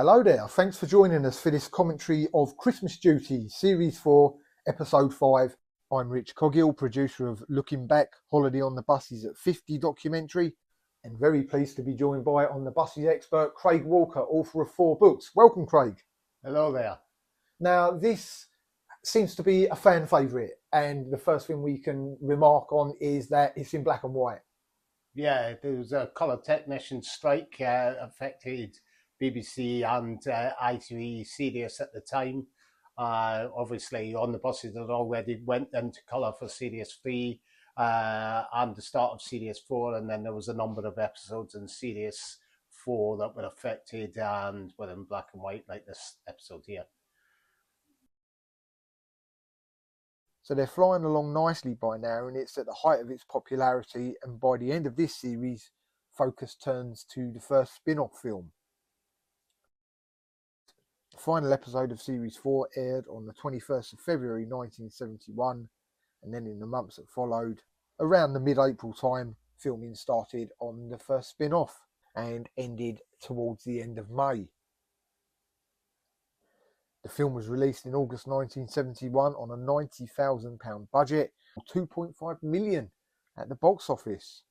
Hello there, thanks for joining us for this commentary of Christmas Duty, Series 4, Episode 5. I'm Rich Coggill, producer of Looking Back, Holiday on the Buses at 50 documentary, and very pleased to be joined by On the Buses expert Craig Walker, author of 4 books. Welcome, Craig. Hello there. Now, this seems to be a fan favourite, and the first thing we can remark on is that it's in black and white. Yeah, there was a colour technician strike affected BBC and ITV Sirius at the time. Obviously, On the Buses had already went into colour for Sirius 3 and the start of Sirius 4, and then there was a number of episodes in Sirius 4 that were affected and were in black and white, like this episode here. So they're flying along nicely by now, and it's at the height of its popularity, and by the end of this series, focus turns to the first spin-off film. The final episode of Series 4 aired on the 21st of February 1971, and then in the months that followed, around the mid-April time, filming started on the first spin-off and ended towards the end of May. The film was released in August 1971 on a £90,000 budget, $2.5 million at the box office.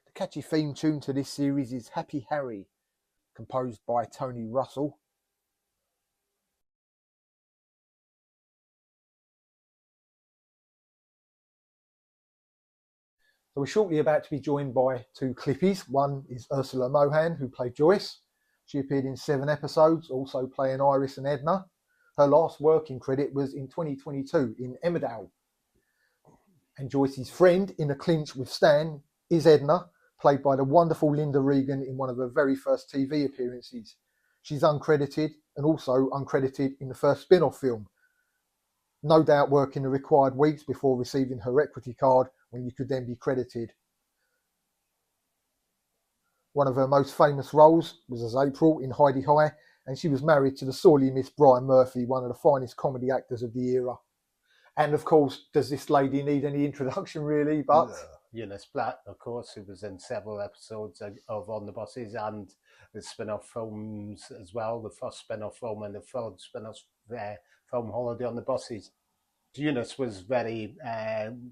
The catchy theme tune to this series is Happy Harry, composed by Tony Russell. So we're shortly about to be joined by 2 Clippies. One is Ursula Mohan, who played Joyce. She appeared in 7 episodes, also playing Iris and Edna. Her last working credit was in 2022 in Emmerdale. And Joyce's friend in a clinch with Stan is Edna, played by the wonderful Linda Regan in one of her very first TV appearances. She's uncredited and also uncredited in the first spin-off film. No doubt working the required weeks before receiving her equity card when you could then be credited. One of her most famous roles was as April in Heidi High, and she was married to the sorely missed Brian Murphy, one of the finest comedy actors of the era. And of course, does this lady need any introduction really? But Eunice Black, of course, who was in several episodes of On the Buses and the spin-off films as well, the first spin-off film and the third spin-off film, Holiday on the Buses. Eunice was very,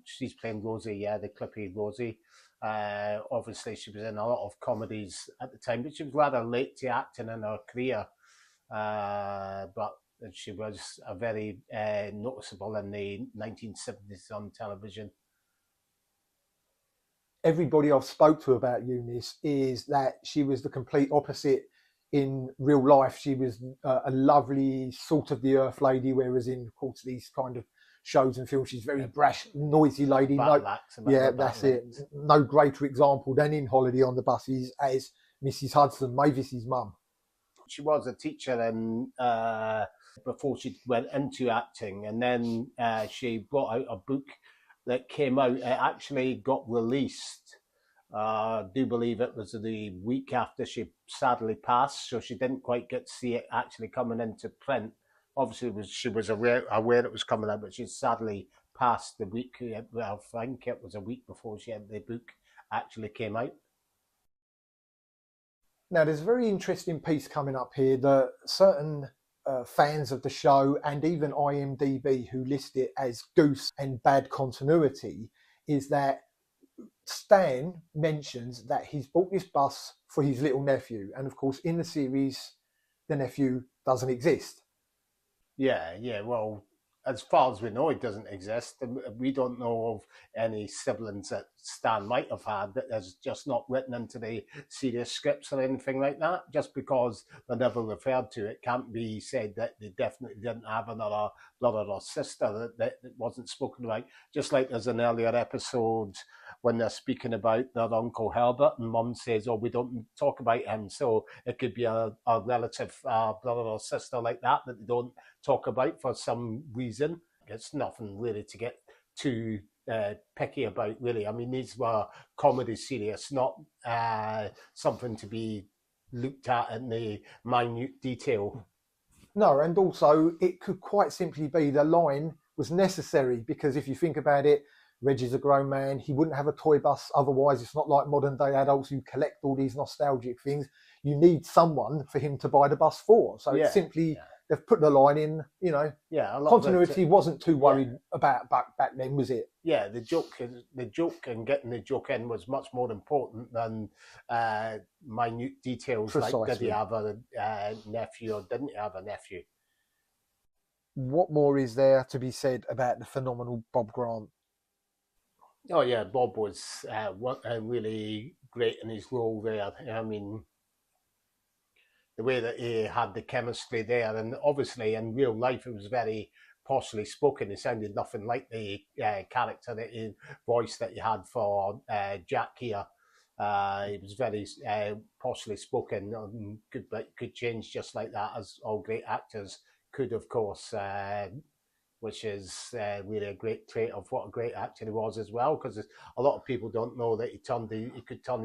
she's playing Rosie, the Clippy Rosie. Obviously, she was in a lot of comedies at the time, but she was rather late to acting in her career. But she was a very noticeable in the 1970s on television. Everybody I've spoke to about Eunice is that she was the complete opposite in real life. She was a lovely, salt of the earth lady, whereas in, of course, these kind of shows and films, she's very brash, noisy lady. That's it. No greater example than in Holiday on the Buses as Mrs. Hudson, Mavis's mum. She was a teacher and before she went into acting, and then she brought out a book that came out. It actually got released. I do believe it was the week after she sadly passed, so she didn't quite get to see it actually coming into print. Obviously, she was aware it was coming out, but she sadly passed the week. I think it was a week before the book actually came out. Now, there's a very interesting piece coming up here that certain fans of the show and even IMDb, who list it as goose and bad continuity, is that Stan mentions that he's bought this bus for his little nephew. And of course, in the series, the nephew doesn't exist. Yeah. Well, as far as we know, it doesn't exist. We don't know of any siblings that Stan might have had that is just not written into the Sirius scripts or anything like that. Just because they're never referred to, it can't be said that they definitely didn't have another brother or sister that wasn't spoken about. Just like there's an earlier episode when they're speaking about their Uncle Herbert, and Mum says, "Oh, we don't talk about him." So it could be a relative brother or sister like that they don't talk about for some reason. It's nothing really to get too picky about, really. I mean, these were comedy series, not something to be looked at in the minute detail. No, and also it could quite simply be the line was necessary, because if you think about it, Reggie's a grown man. He wouldn't have a toy bus otherwise. It's not like modern day adults who collect all these nostalgic things. You need someone for him to buy the bus for. So it's simply, they've put the line in, you know. Yeah, continuity wasn't too worried about back then, was it? Yeah, the joke and getting the joke in was much more important than minute details. Precisely. Like, did he have a nephew or didn't he have a nephew? What more is there to be said about the phenomenal Bob Grant? Oh yeah, Bob was really great in his role there. I mean, the way that he had the chemistry there, and obviously in real life it was very poshly spoken. It sounded nothing like the character that he voice that he had for Jack here. He was very poshly spoken. Could change just like that, as all great actors could, of course. Which is really a great trait of what a great actor he was as well, because a lot of people don't know that he did turn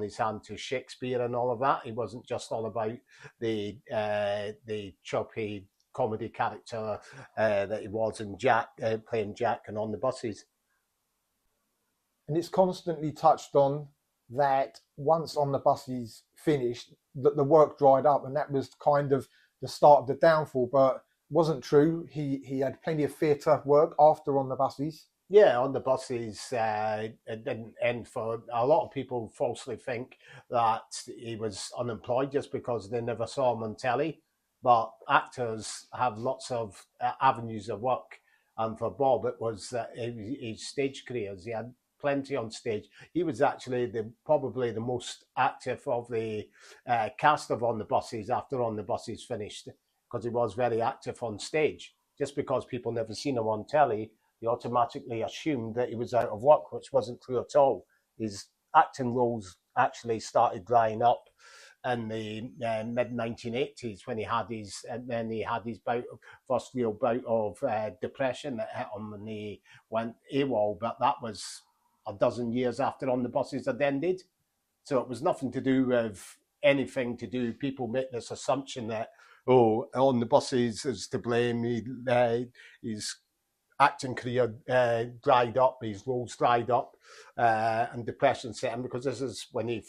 his hand to Shakespeare and all of that. He wasn't just all about the choppy comedy character that he was in Jack, playing Jack and On the Buses. And it's constantly touched on that once On the Buses finished, that the work dried up, and that was kind of the start of the downfall. But wasn't true. He had plenty of theatre work after On the Buses. Yeah, On the Buses, it didn't end for a lot of people. Falsely think that he was unemployed just because they never saw him on telly. But actors have lots of avenues of work, and for Bob, it was his stage careers. He had plenty on stage. He was actually probably the most active of the cast of On the Buses after On the Buses finished, because he was very active on stage. Just because people never seen him on telly, they automatically assumed that he was out of work, which wasn't true at all. His acting roles actually started drying up in the mid-1980s when he had his first real bout of depression that hit him, and he went AWOL. But that was a dozen years after On the Buses had ended. So it was nothing to do with anything to do. People make this assumption that, On the Buses is to blame. His acting career dried up, his roles dried up, and depression set him, because this is when he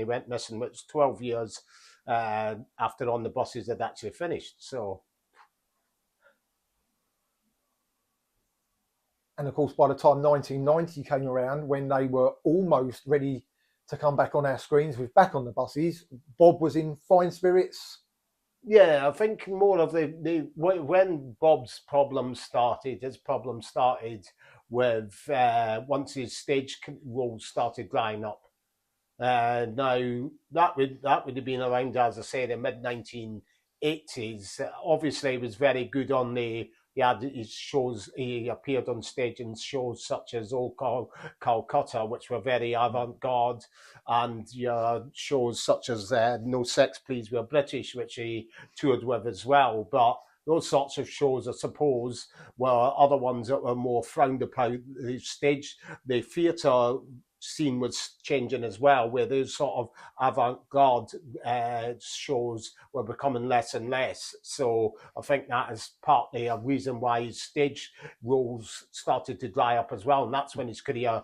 went missing, which was 12 years after On the Buses had actually finished. So, and of course, by the time 1990 came around, when they were almost ready to come back on our screens with Back on the Buses, Bob was in fine spirits. Yeah, I think more of when Bob's problems started, with once his stage roles started drying up. Now that would have been around, as I say, the mid-1980s. Obviously, he was very good on he had his shows. He appeared on stage in shows such as Old Calcutta, which were very avant-garde, and shows such as No Sex Please We're British, which he toured with as well. But those sorts of shows, I suppose, were other ones that were more frowned upon. The theatre scene was changing as well, where those sort of avant-garde shows were becoming less and less. So I think that is partly a reason why his stage roles started to dry up as well. And that's when his career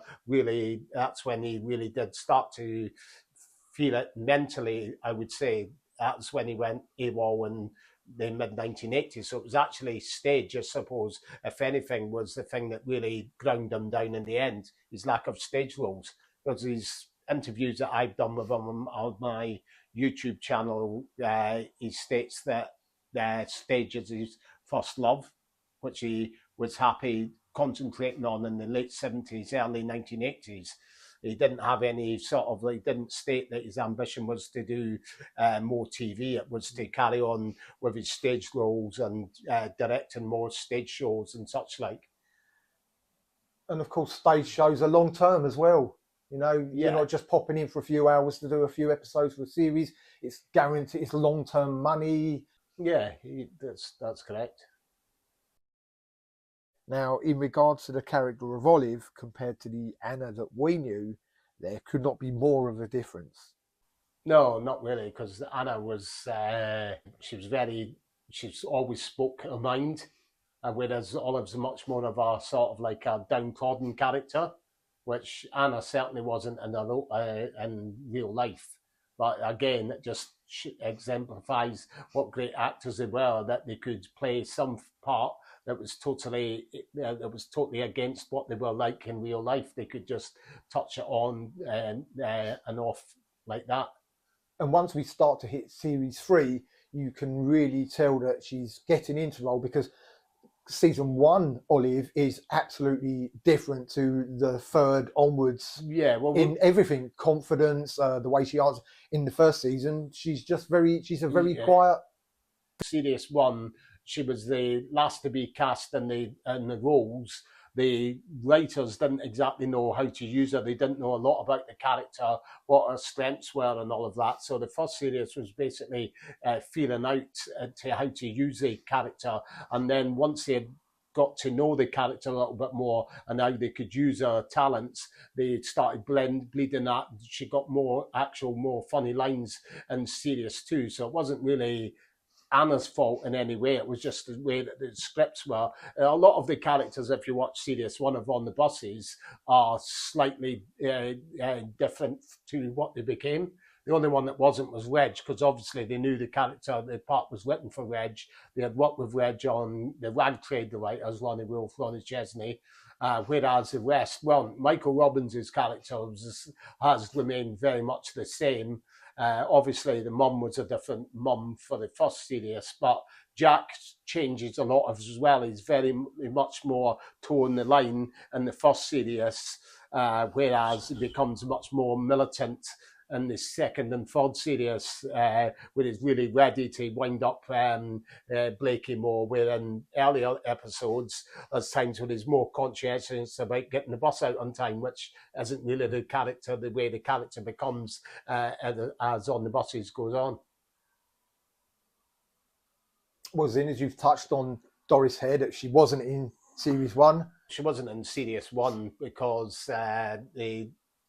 that's when he really did start to feel it mentally, I would say. That's when he went AWOL in the mid-1980s. So it was actually stage, I suppose, if anything, was the thing that really ground him down in the end, his lack of stage roles. Because these interviews that I've done with him on my YouTube channel, he states that stage is his first love, which he was happy concentrating on in the late 70s, early 1980s. He didn't have any he didn't state that his ambition was to do more TV. It was to carry on with his stage roles and directing more stage shows and such like. And of course, stage shows are long term as well. You're not just popping in for a few hours to do a few episodes for a series. It's guaranteed, it's long term money. Yeah, that's correct. Now, in regards to the character of Olive compared to the Anna that we knew, there could not be more of a difference. No, not really, because Anna was, she always spoke her mind. whereas Olive's much more of a sort of like a downtrodden character, which Anna certainly wasn't in real life. But again, it just exemplifies what great actors they were, that they could play some part that was totally against what they were like in real life. They could just touch it on and off like that. And once we start to hit series 3, you can really tell that she's getting into the role, because season 1 Olive is absolutely different to the third onwards. Yeah, well, in everything, confidence, the way she answers. In the first season, she's a very quiet. Series 1, she was the last to be cast in the roles. The writers didn't exactly know how to use her. They didn't know a lot about the character, what her strengths were, and all of that. So the first series was basically feeling out to how to use the character. And then once they had got to know the character a little bit more and how they could use her talents, they started bleeding that. She got more funny lines in series 2. So it wasn't really Anna's fault in any way. It was just the way that the scripts were. A lot of the characters, if you watch series 1 of On the Buses, are slightly different to what they became. The only one that wasn't was Reg, because obviously they knew the part was written for Reg. They had worked with Reg on the Rag Trade, the writers, Ronnie Wolf, Ronnie Chesney, whereas the rest, well, Michael Robbins' character has remained very much the same. Obviously, the mum was a different mum for the first series, but Jack changes a lot as well. He's very much more towing the line in the first series, whereas he becomes much more militant in the second and third series, where he's really ready to wind up Blakey more, where in earlier episodes, there's times when he's more conscientious about getting the bus out on time, which isn't really the way the character becomes as On the Buses goes on. Well, Zin, as you've touched on Doris Hare, that she wasn't in series 1. She wasn't in series 1 because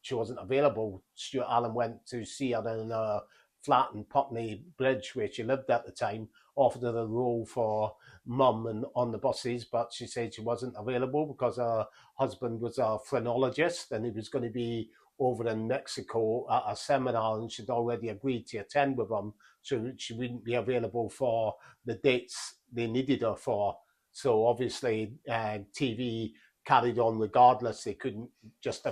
she wasn't available. Stuart Allen went to see her in a flat in Putney Bridge, where she lived at the time, offered her a role for Mum and On the Buses, but she said she wasn't available because her husband was a phrenologist and he was going to be over in Mexico at a seminar, and she'd already agreed to attend with him, so she wouldn't be available for the dates they needed her for. So obviously TV carried on regardless. They couldn't just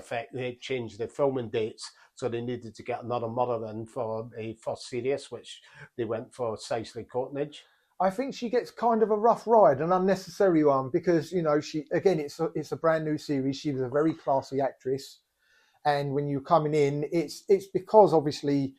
change the filming dates, so they needed to get another mother in for a first series, which they went for Cicely Courtnidge. I think she gets kind of a rough ride, an unnecessary one, because it's a brand new series. She was a very classy actress, and when you're coming in, it's because obviously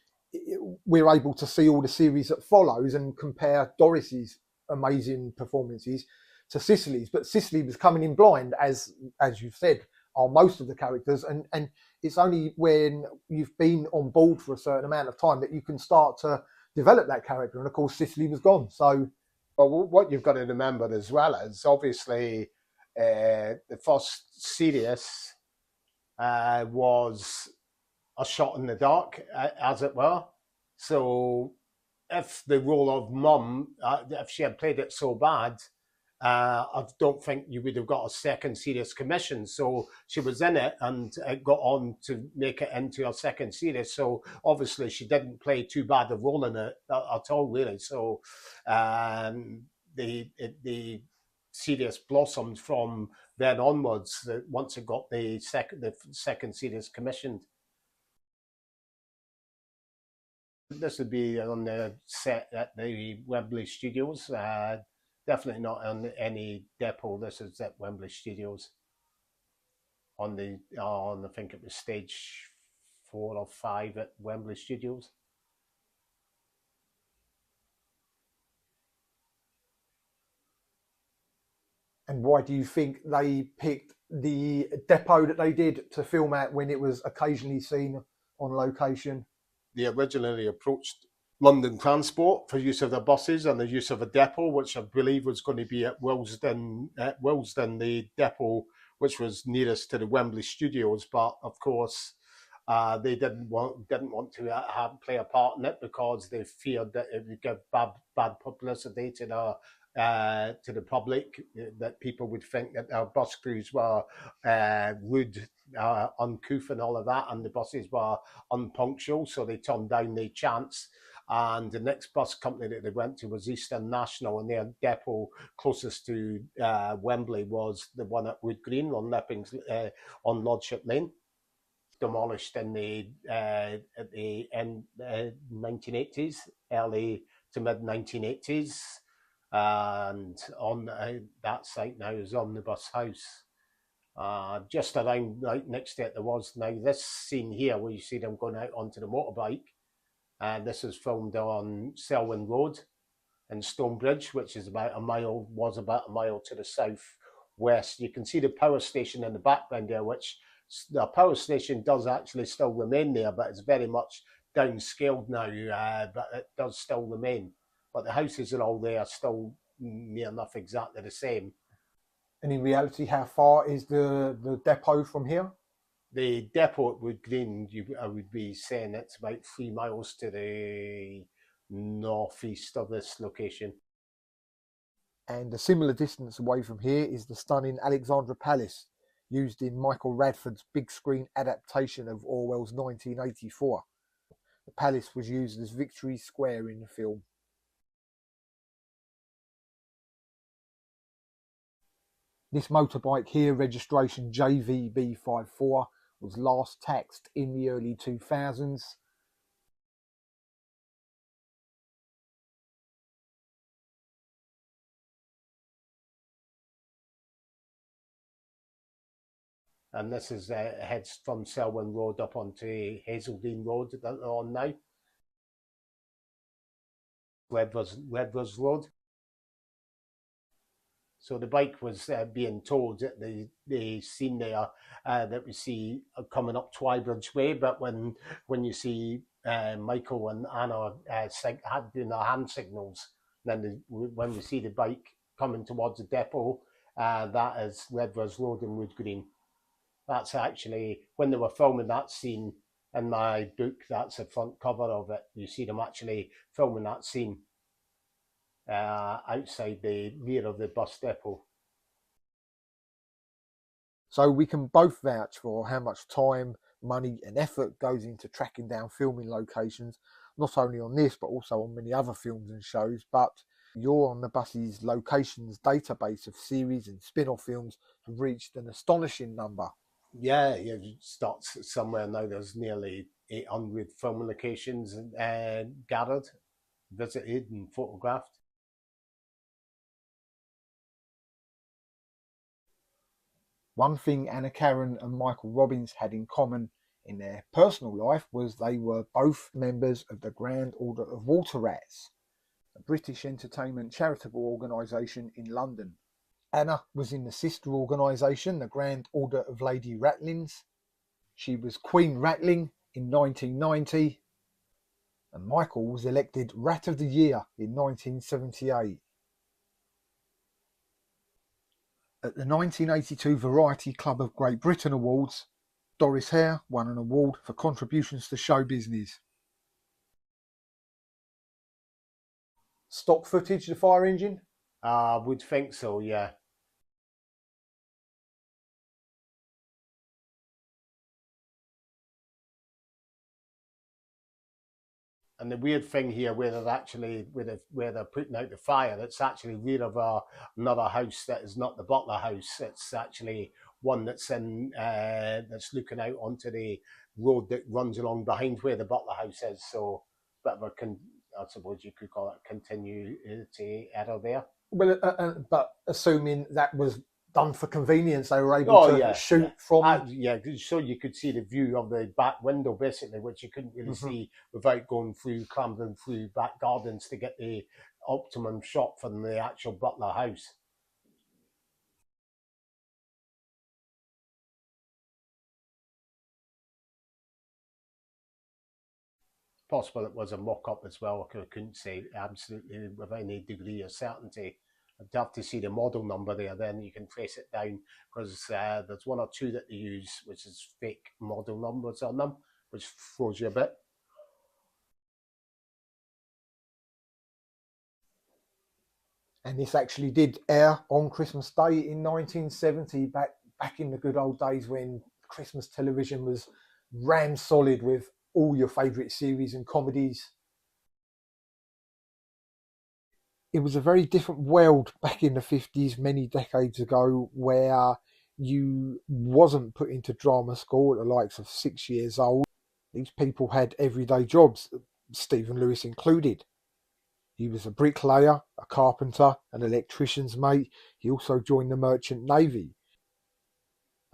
we're able to see all the series that follows and compare Doris's amazing performances to Cicely's, but Cicely was coming in blind, as you've said, are most of the characters, and it's only when you've been on board for a certain amount of time that you can start to develop that character, and of course Cicely was gone. So, well, what you've got to remember as well is obviously the first series was a shot in the dark, as it were. So if the role of Mum, if she had played it so bad, I don't think you would have got a second series commission. So she was in it and it got on to make it into a second series. So obviously she didn't play too bad a role in it at all, really. So the series blossomed from then onwards once it got the second series commissioned. This would be on the set at the Wembley Studios. Definitely not on any depot. This is at Wembley Studios. On I think it was stage 4 or 5 at Wembley Studios. And why do you think they picked the depot that they did to film at when it was occasionally seen on location? They originally approached London Transport for use of their buses and the use of a depot, which I believe was going to be at Willesden, the depot which was nearest to the Wembley Studios. But of course, they didn't want to play a part in it because they feared that it would give bad publicity to to the public, that people would think that our bus crews were rude, uncouth, and all of that, and the buses were unpunctual, so they turned down the chance. And the next bus company that they went to was Eastern National, and their depot closest to Wembley was the one at Wood Green on on Lordship Lane, demolished in the at the end 1980s, early to mid 1980s, and on that site now is Omnibus House. Just around right next to it, there was now this scene here where you see them going out onto the motorbike. This is filmed on Selwyn Road in Stonebridge, which is was about a mile to the southwest. You can see the power station in the background there, which the power station does actually still remain there, but it's very much downscaled now, but it does still remain. But the houses are all there, still near enough exactly the same. And in reality, how far is the depot from here? The depot at Wood Green, I would be saying it's about 3 miles to the northeast of this location. And a similar distance away from here is the stunning Alexandra Palace, used in Michael Radford's big screen adaptation of Orwell's 1984. The palace was used as Victory Square in the film. This motorbike here, registration JVB54, was last taxed in the early 2000s. And this is heads from Selwyn Road up onto Hazeldean Road that they're on now. Redvers Road. So the bike was being towed at the scene there that we see coming up Twybridge Way, but when you see Michael and Anna doing their hand signals, then when we see the bike coming towards the depot, that is Redvers Road and Wood Green. That's actually, when they were filming that scene in my book, that's the front cover of it. You see them actually filming that scene outside the rear of the bus depot. So we can both vouch for how much time, money and effort goes into tracking down filming locations, not only on this but also on many other films and shows. But You're on the Bus's locations database of series and spin-off films have reached an astonishing number. Yeah, you start somewhere now. There's nearly 800 film locations gathered, visited and photographed. One thing Anna Karen and Michael Robbins had in common in their personal life was they were both members of the Grand Order of Water Rats, a British entertainment charitable organisation in London. Anna was in the sister organisation, the Grand Order of Lady Ratlins. She was Queen Ratling in 1990, and Michael was elected Rat of the Year in 1978. At the 1982 Variety Club of Great Britain Awards, Doris Hare won an award for contributions to show business. Stock footage of the fire engine? I would think so, yeah. And the weird thing here, where they're putting out the fire, it's actually rear of another house that is not the Butler house. It's actually one that's that's looking out onto the road that runs along behind where the Butler house is. So, bit of I suppose you could call it continuity error there. Well, but assuming that was done for convenience, they were able to shoot from. So you could see the view of the back window, basically, which you couldn't really see without clambering through back gardens to get the optimum shot from the actual Butler house. Possible it was a mock-up as well. I couldn't say absolutely with any degree of certainty. I'd have to see the model number there, then you can trace it down, because there's one or two that they use which is fake model numbers on them, which throws you a bit. And this actually did air on Christmas Day in 1970, back in the good old days when Christmas television was rammed solid with all your favourite series and comedies. It was a very different world back in the 50s, many decades ago, where you wasn't put into drama school at the likes of 6 years old. These people had everyday jobs, Stephen Lewis included. He was a bricklayer, a carpenter, an electrician's mate. He also joined the Merchant Navy.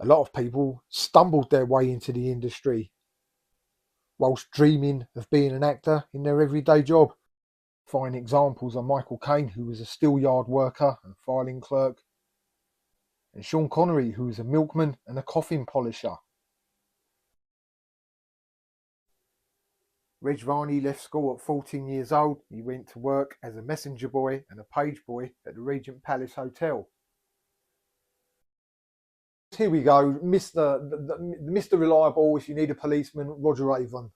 A lot of people stumbled their way into the industry whilst dreaming of being an actor in their everyday job. Fine examples are Michael Caine, who was a steel yard worker and filing clerk, and Sean Connery, who was a milkman and a coffin polisher. Reg Varney left school at 14 years old. He went to work as a messenger boy and a page boy at the Regent Palace Hotel. Here we go, Mr. Reliable, if you need a policeman, Roger Avon.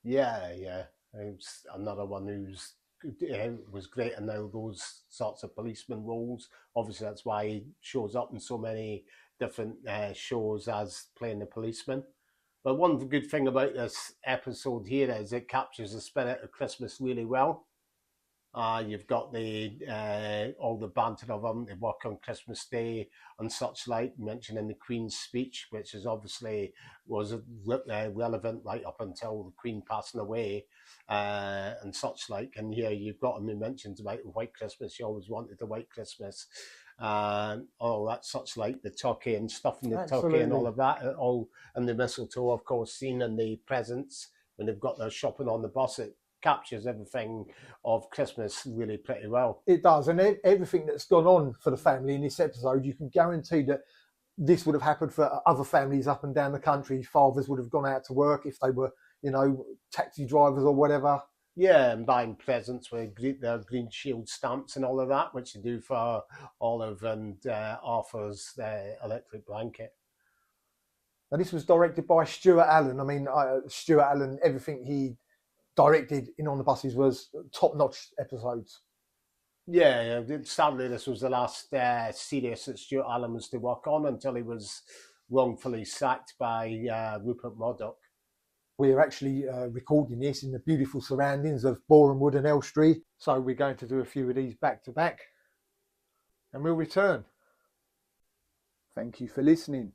Yeah. It's another one who's was great in all those sorts of policeman roles. Obviously, that's why he shows up in so many different shows as playing the policeman. But one good thing about this episode here is it captures the spirit of Christmas really well. You've got the all the banter of them. They work on Christmas Day and such like, mentioning the Queen's speech, which is obviously was relevant right up until the Queen passing away and such like. And here you've got them who mentions about White Christmas. She always wanted the White Christmas. All that such like the turkey and stuffing the turkey and all of that, all and the mistletoe, of course, seen in the presents when they've got their shopping on the bus. It captures everything of Christmas really pretty well. It does, and everything that's gone on for the family in this episode, you can guarantee that this would have happened for other families up and down the country. Fathers would have gone out to work if they were, taxi drivers or whatever. Yeah, and buying presents with their Green Shield stamps and all of that, which they do for Olive and Arthur's electric blanket. And this was directed by Stuart Allen. I mean, Stuart Allen, everything he directed in On the Buses was top-notch episodes. Yeah, sadly this was the last series that Stuart Allen was to work on until he was wrongfully sacked by Rupert Murdoch. We're actually recording this in the beautiful surroundings of Boreham Wood and Elstree, so we're going to do a few of these back to back, and we'll return. Thank you for listening.